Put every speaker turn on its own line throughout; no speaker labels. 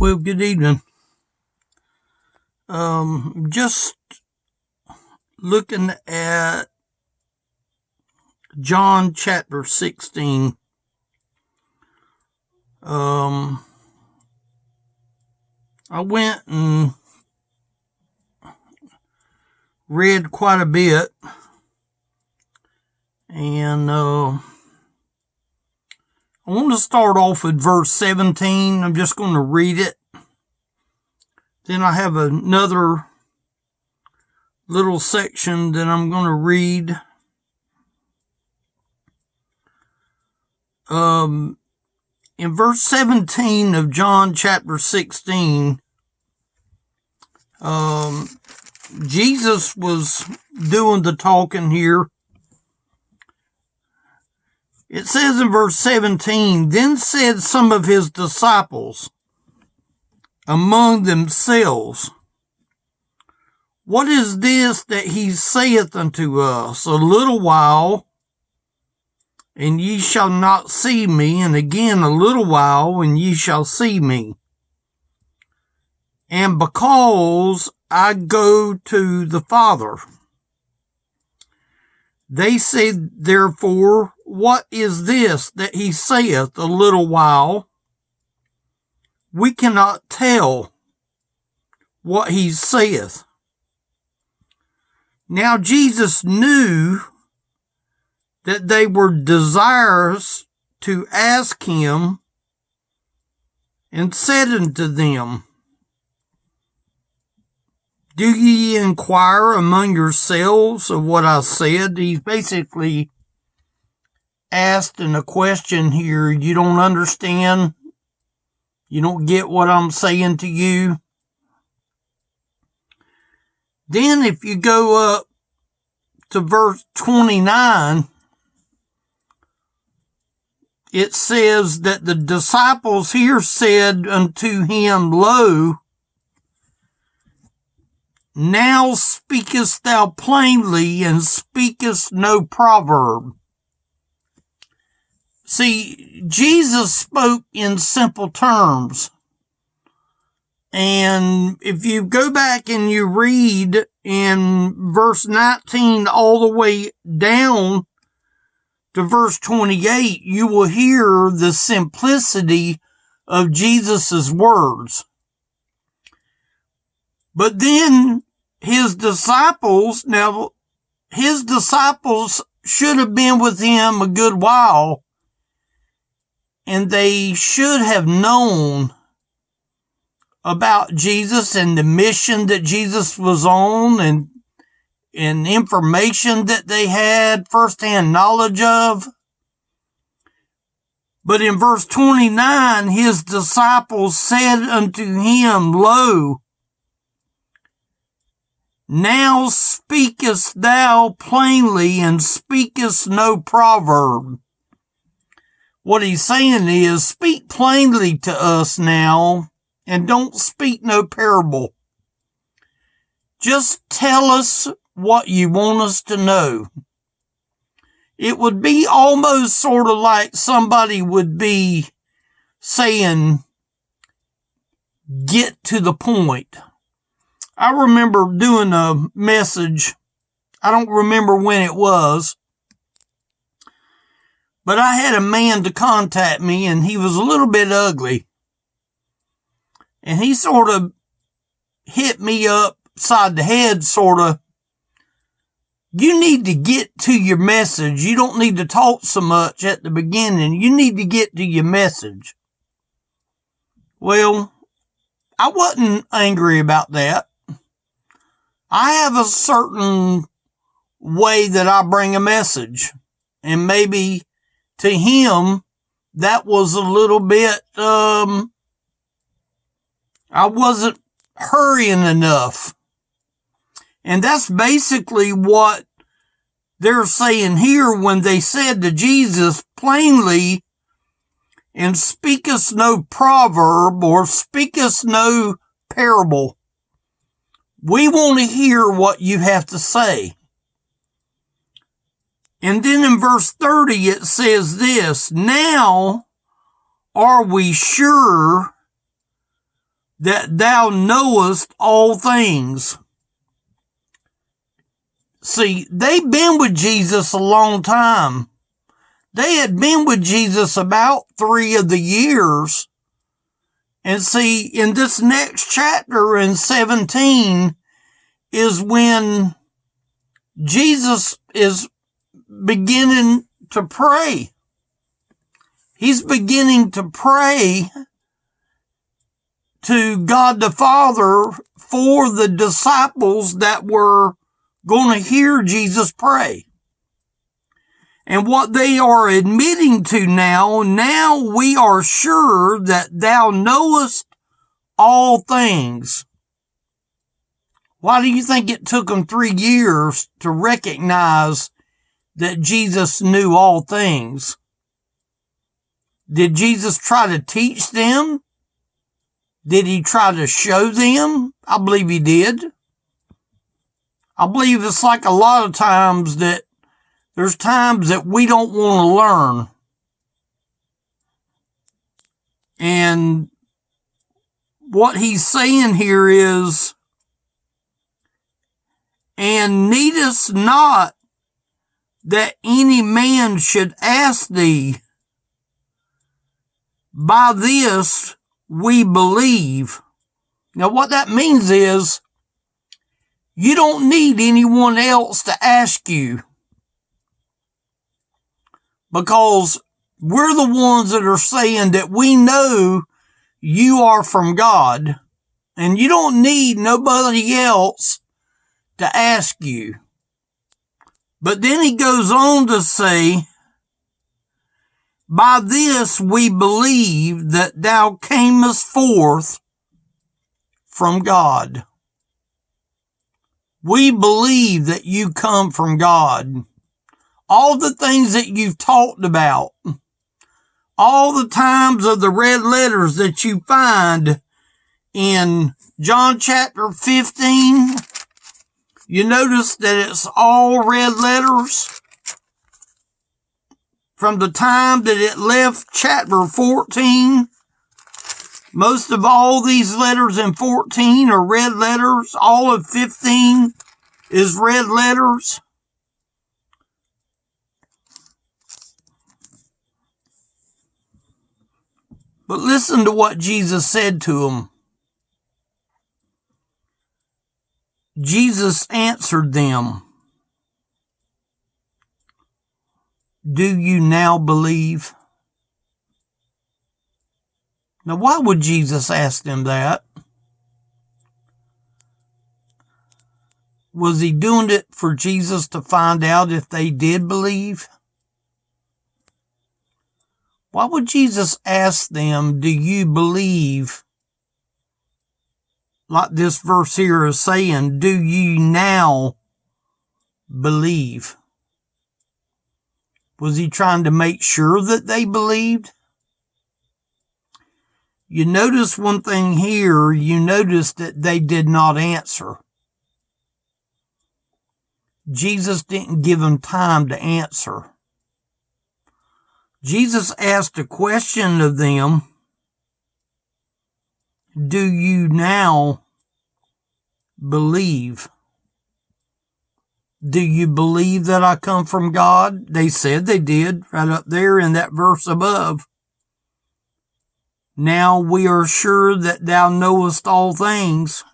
Well, good evening. Just looking at John chapter 16. I went and read quite a bit, and I want to start off with verse 17. I'm just going to read it. Then I have another little section that I'm going to read. In verse 17 of John chapter 16, Jesus was doing the talking here. It says in verse 17, "Then said some of his disciples among themselves, What is this that he saith unto us? A little while, and ye shall not see me, and again a little while, and ye shall see me. And because I go to the Father." They said, therefore, What is this that he saith, a little while? We cannot tell what he saith. Now Jesus knew that they were desirous to ask him, and said unto them, Do ye inquire among yourselves of what I said? He's basically asking a question here. You don't understand? You don't get what I'm saying to you? Then if you go up to verse 29, it says that the disciples here said unto him, Lo, now speakest thou plainly, and speakest no proverb. See, Jesus spoke in simple terms. And if you go back and you read in verse 19 all the way down to verse 28, you will hear the simplicity of Jesus' words. But then his disciples should have been with him a good while, and they should have known about Jesus and the mission that Jesus was on, and information that they had firsthand knowledge of. But in verse 29, his disciples said unto him, Lo, now speakest thou plainly, and speakest no proverb. What he's saying is, speak plainly to us now, and don't speak no parable. Just tell us what you want us to know. It would be almost sort of like somebody would be saying, get to the point. I remember doing a message. I don't remember when it was, but I had a man to contact me, and he was a little bit ugly. And he sort of hit me upside the head, sort of, you need to get to your message. You don't need to talk so much at the beginning. You need to get to your message. Well, I wasn't angry about that. I have a certain way that I bring a message, and maybe to him that was a little bit, I wasn't hurrying enough. And that's basically what they're saying here when they said to Jesus plainly, and speakest no proverb, or speakest no parable. We want to hear what you have to say. And then in verse 30 it says this, Now are we sure that thou knowest all things. See, they've been with Jesus a long time. They had been with Jesus about 3 of the years. And see, in this next chapter in 17 is when Jesus is beginning to pray. He's beginning to pray to God the Father for the disciples that were going to hear Jesus pray. And what they are admitting to now we are sure that thou knowest all things. Why do you think it took them 3 years to recognize that Jesus knew all things? Did Jesus try to teach them? Did he try to show them? I believe he did. I believe it's like a lot of times that there's times that we don't want to learn. And what he's saying here is, and needest not that any man should ask thee, by this we believe. Now what that means is, you don't need anyone else to ask you. Because we're the ones that are saying that we know you are from God. And you don't need nobody else to ask you. But then he goes on to say, by this we believe that thou camest forth from God. We believe that you come from God. All the things that you've talked about, all the times of the red letters that you find in John chapter 15, you notice that it's all red letters. From the time that it left chapter 14, most of all these letters in 14 are red letters. All of 15 is red letters. But listen to what Jesus said to them. Jesus answered them, do you now believe? Now, why would Jesus ask them that? Was he doing it for Jesus to find out if they did believe? Why would Jesus ask them, do you believe? Like this verse here is saying, do you now believe? Was he trying to make sure that they believed? You notice one thing here, you notice that they did not answer. Jesus didn't give them time to answer. Jesus asked a question of them, do you now believe? Do you believe that I come from God? They said they did, right up there in that verse above. Now we are sure that thou knowest all things,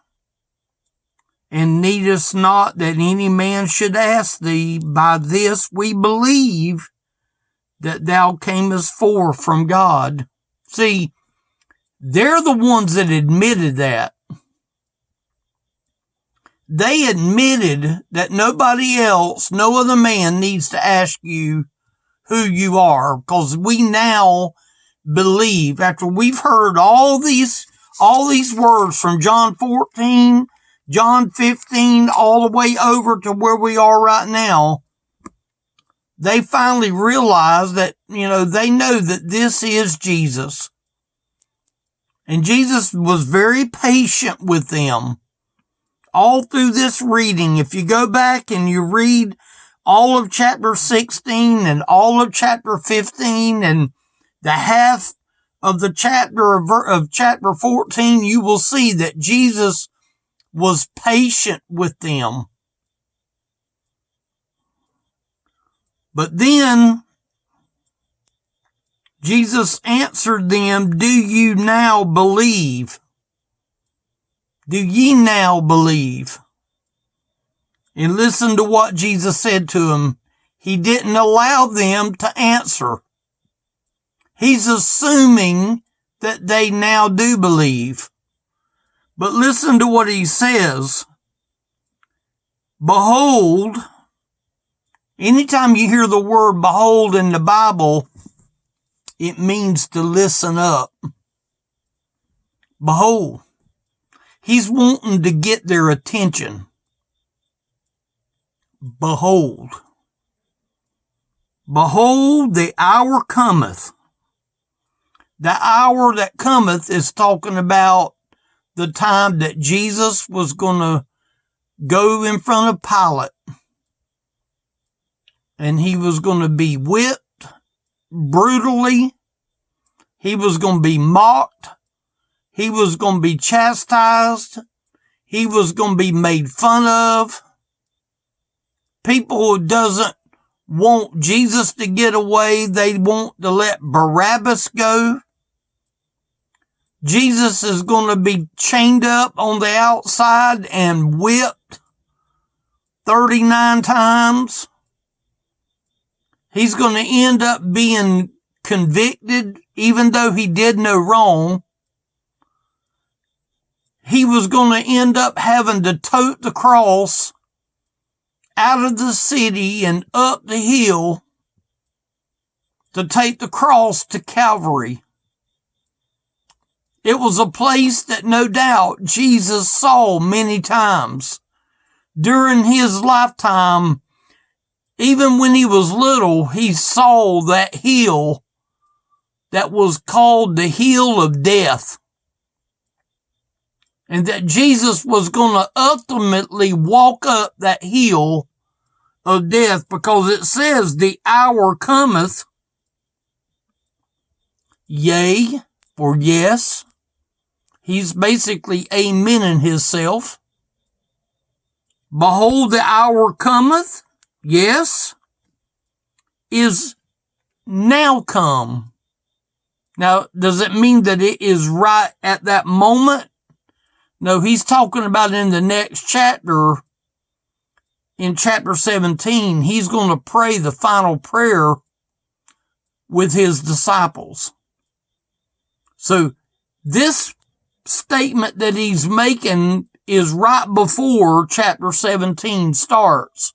and needest not that any man should ask thee. By this we believe that thou camest forth from God. See, they're the ones that admitted that. They admitted that nobody else, no other man needs to ask you who you are, because we now believe, after we've heard all these words from John 14, John 15, all the way over to where we are right now, they finally realize that, they know that this is Jesus. And Jesus was very patient with them all through this reading. If you go back and you read all of chapter 16 and all of chapter 15 and the half of the chapter 14, you will see that Jesus was patient with them. But then Jesus answered them, do you now believe? Do ye now believe? And listen to what Jesus said to them. He didn't allow them to answer. He's assuming that they now do believe. But listen to what he says. Behold, anytime you hear the word behold in the Bible, it means to listen up. Behold. He's wanting to get their attention. Behold. Behold, the hour cometh. The hour that cometh is talking about the time that Jesus was going to go in front of Pilate. And he was going to be whipped brutally. He was going to be mocked. He was going to be chastised. He was going to be made fun of. People who doesn't want Jesus to get away, they want to let Barabbas go. Jesus is going to be chained up on the outside and whipped 39 times. He's going to end up being convicted, even though he did no wrong. He was going to end up having to tote the cross out of the city and up the hill to take the cross to Calvary. It was a place that no doubt Jesus saw many times during his lifetime. Even when he was little, he saw that hill that was called the hill of death. And that Jesus was going to ultimately walk up that hill of death, because it says the hour cometh, yea, or yes. He's basically amening himself. Behold, the hour cometh, yes, is now come. Now, does it mean that it is right at that moment? No, he's talking about in the next chapter, in chapter 17, he's going to pray the final prayer with his disciples. So this statement that he's making is right before chapter 17 starts.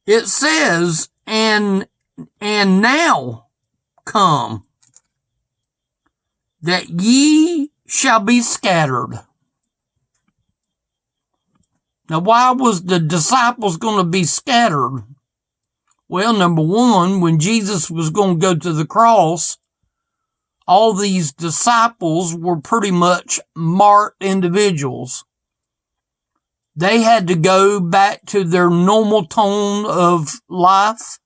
It says, and now come, that ye shall be scattered. Now, why was the disciples going to be scattered? Well, number one, when Jesus was going to go to the cross, all these disciples were pretty much marked individuals. They had to go back to their normal tone of life.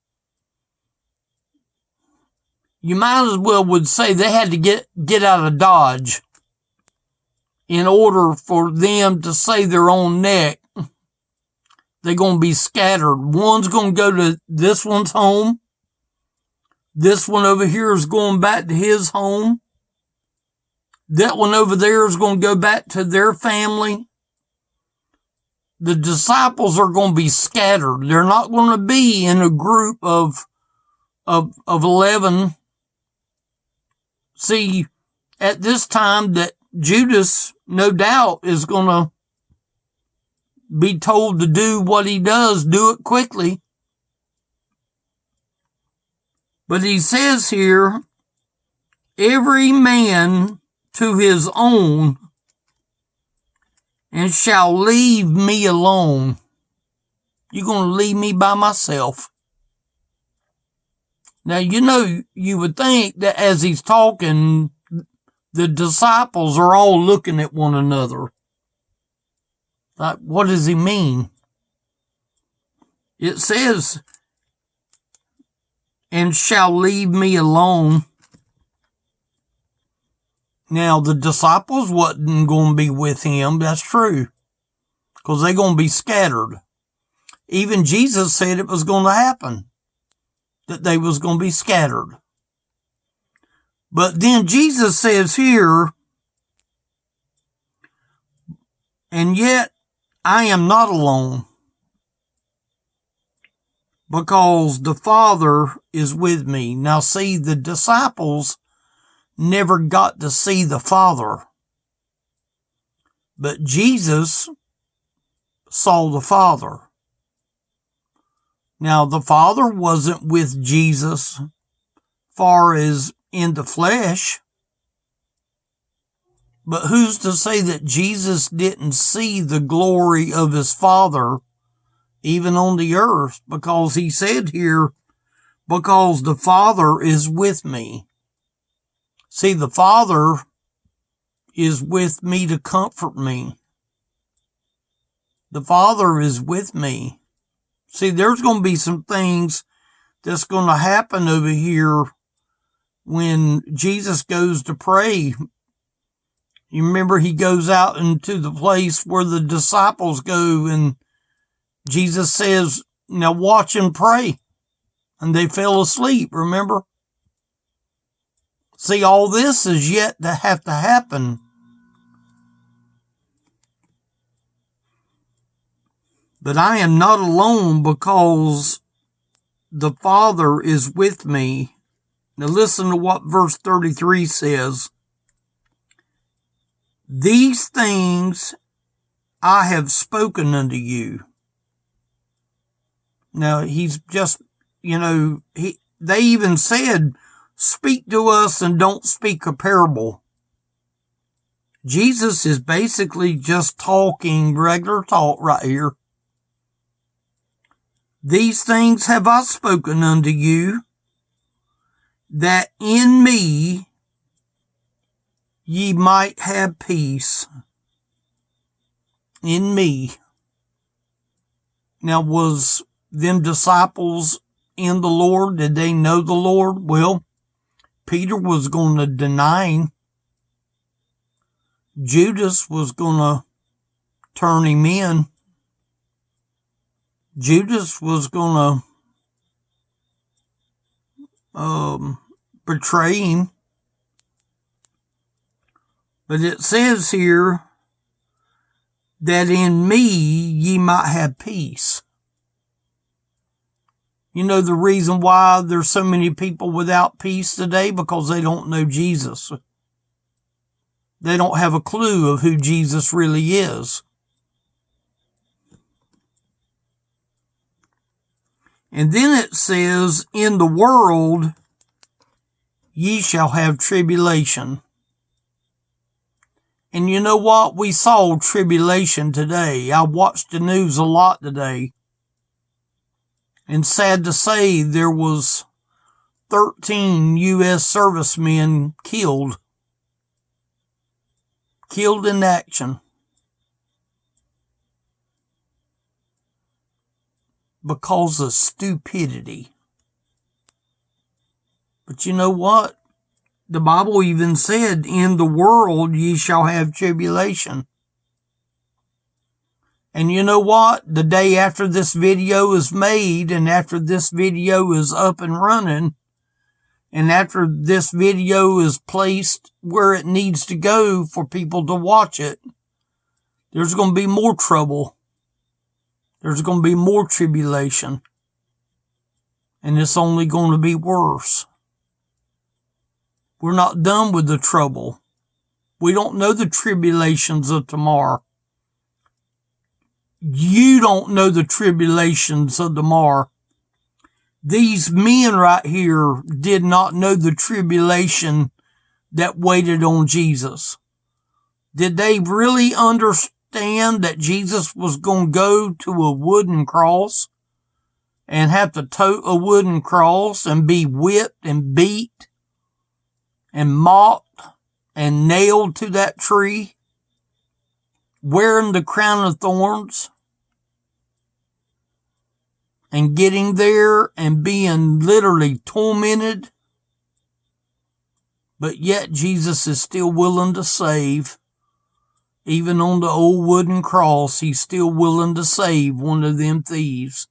You might as well would say they had to get out of Dodge in order for them to save their own neck. They're going to be scattered. One's going to go to this one's home. This one over here is going back to his home. That one over there is going to go back to their family. The disciples are going to be scattered. They're not going to be in a group of 11. See, at this time that Judas, no doubt, is going to be told to do what he does, do it quickly. But he says here, every man to his own, and shall leave me alone. You're going to leave me by myself. Now, you would think that as he's talking, the disciples are all looking at one another. Like, what does he mean? It says, and shall leave me alone. Now, the disciples wasn't going to be with him. That's true. Because they're going to be scattered. Even Jesus said it was going to happen. That they was going to be scattered. But then Jesus says here, and yet I am not alone, because the Father is with me. Now see, the disciples never got to see the Father. But Jesus saw the Father. Now the Father wasn't with Jesus far as in the flesh. But who's to say that Jesus didn't see the glory of his Father even on the earth? Because he said here, because the Father is with me. See, the Father is with me to comfort me. The Father is with me. See, there's going to be some things that's going to happen over here when Jesus goes to pray. You remember he goes out into the place where the disciples go, and Jesus says, now watch and pray. And they fell asleep, remember? See, all this is yet to have to happen. But I am not alone, because the Father is with me. Now listen to what verse 33 says. These things I have spoken unto you. Now he's just, they even said, speak to us and don't speak a parable. Jesus is basically just talking regular talk right here. These things have I spoken unto you, that in me ye might have peace. In me. Now, was them disciples in the Lord? Did they know the Lord? Well, Peter was going to deny him. Judas was going to turn him in. Judas was going to betray him. But it says here that in me ye might have peace. You know the reason why there's so many people without peace today? Because they don't know Jesus. They don't have a clue of who Jesus really is. And then it says, in the world ye shall have tribulation. And you know what? We saw tribulation today. I watched the news a lot today. And sad to say, there was 13 U.S. servicemen killed. Killed in action. Because of stupidity. But you know what? The Bible even said, in the world ye shall have tribulation. And you know what? The day after this video is made, and after this video is up and running, and after this video is placed where it needs to go for people to watch it, there's going to be more trouble. There's going to be more tribulation. And it's only going to be worse. We're not done with the trouble. We don't know the tribulations of tomorrow. You don't know the tribulations of tomorrow. These men right here did not know the tribulation that waited on Jesus. Did they really understand that Jesus was going to go to a wooden cross and have to tote a wooden cross and be whipped and beat and mocked and nailed to that tree, wearing the crown of thorns, and getting there and being literally tormented But yet Jesus is still willing to save. Even on the old wooden cross, he's still willing to save one of them thieves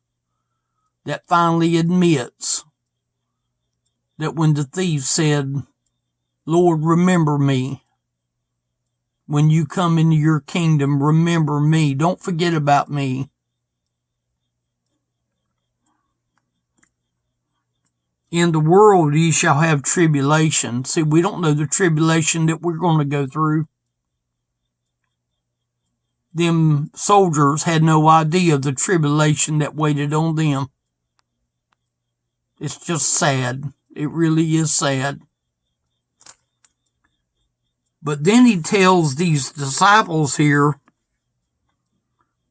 that finally admits that when the thief said, Lord, remember me. When you come into your kingdom, remember me. Don't forget about me. In the world ye shall have tribulation. See, we don't know the tribulation that we're going to go through. Them soldiers had no idea of the tribulation that waited on them. It's just sad. It really is sad. But then he tells these disciples here,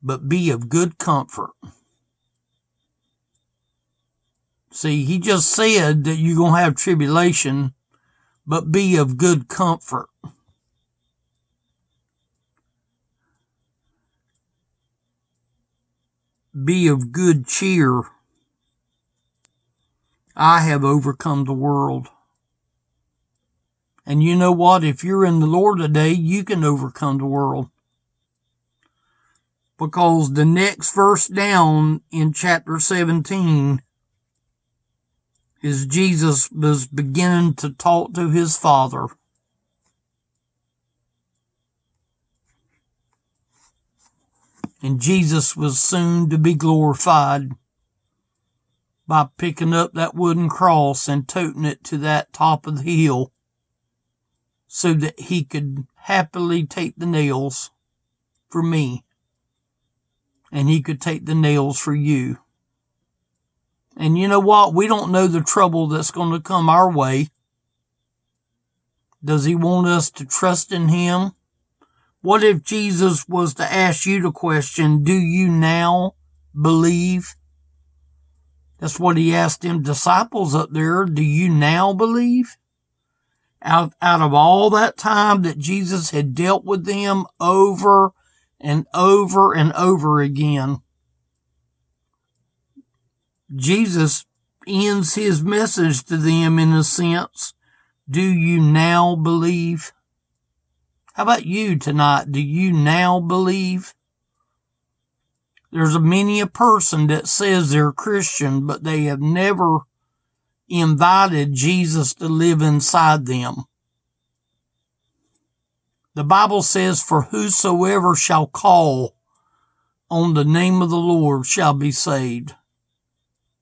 but be of good comfort. See, he just said that you're going to have tribulation, but be of good comfort. Be of good cheer. I have overcome the world. And you know what? If you're in the Lord today, you can overcome the world. Because the next verse down in chapter 17 is Jesus was beginning to talk to his Father. And Jesus was soon to be glorified by picking up that wooden cross and toting it to that top of the hill so that he could happily take the nails for me and he could take the nails for you. And you know what? We don't know the trouble that's going to come our way. Does he want us to trust in him? What if Jesus was to ask you the question, do you now believe? That's what he asked them disciples up there. Do you now believe? Out of all that time that Jesus had dealt with them over and over and over again, Jesus ends his message to them in a sense. Do you now believe? How about you tonight? Do you now believe? There's many a person that says they're Christian, but they have never invited Jesus to live inside them. The Bible says, for whosoever shall call on the name of the Lord shall be saved.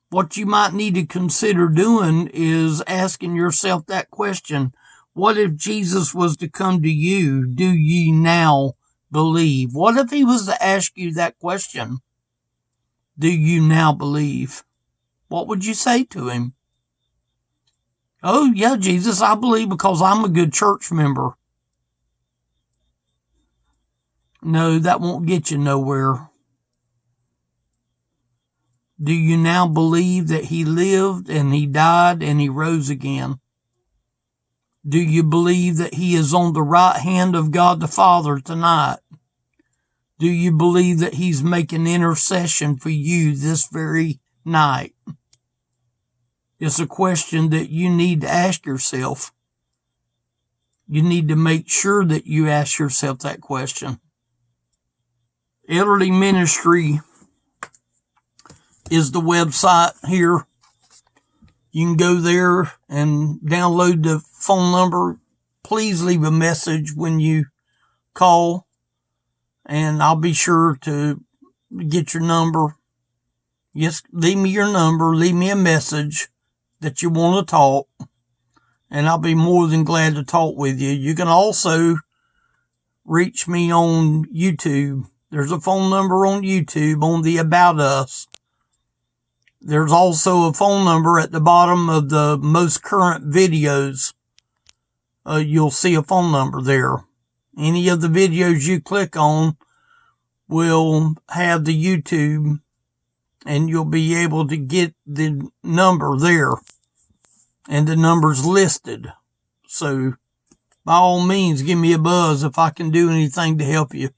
What you might need to consider doing is asking yourself that question. What if Jesus was to come to you? Do ye now believe? What if he was to ask you that question? Do you now believe? What would you say to him? Oh, yeah, Jesus, I believe because I'm a good church member. No, that won't get you nowhere. Do you now believe that he lived and he died and he rose again? Do you believe that he is on the right hand of God the Father tonight? Do you believe that he's making intercession for you this very night? It's a question that you need to ask yourself. You need to make sure that you ask yourself that question. Elderly Ministry is the website here. You can go there and download the phone number. Please leave a message when you call, and I'll be sure to get your number. Just leave me your number, leave me a message that you want to talk, and I'll be more than glad to talk with you. You can also reach me on YouTube. There's a phone number on YouTube on the About Us. There's also a phone number at the bottom of the most current videos. You'll see a phone number there. Any of the videos you click on will have the YouTube, and you'll be able to get the number there. And the number's listed. So, by all means, give me a buzz if I can do anything to help you.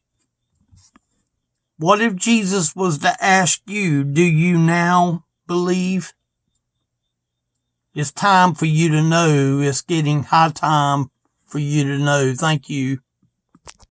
What if Jesus was to ask you, do you now believe? It's time for you to know. It's getting high time for you to know. Thank you.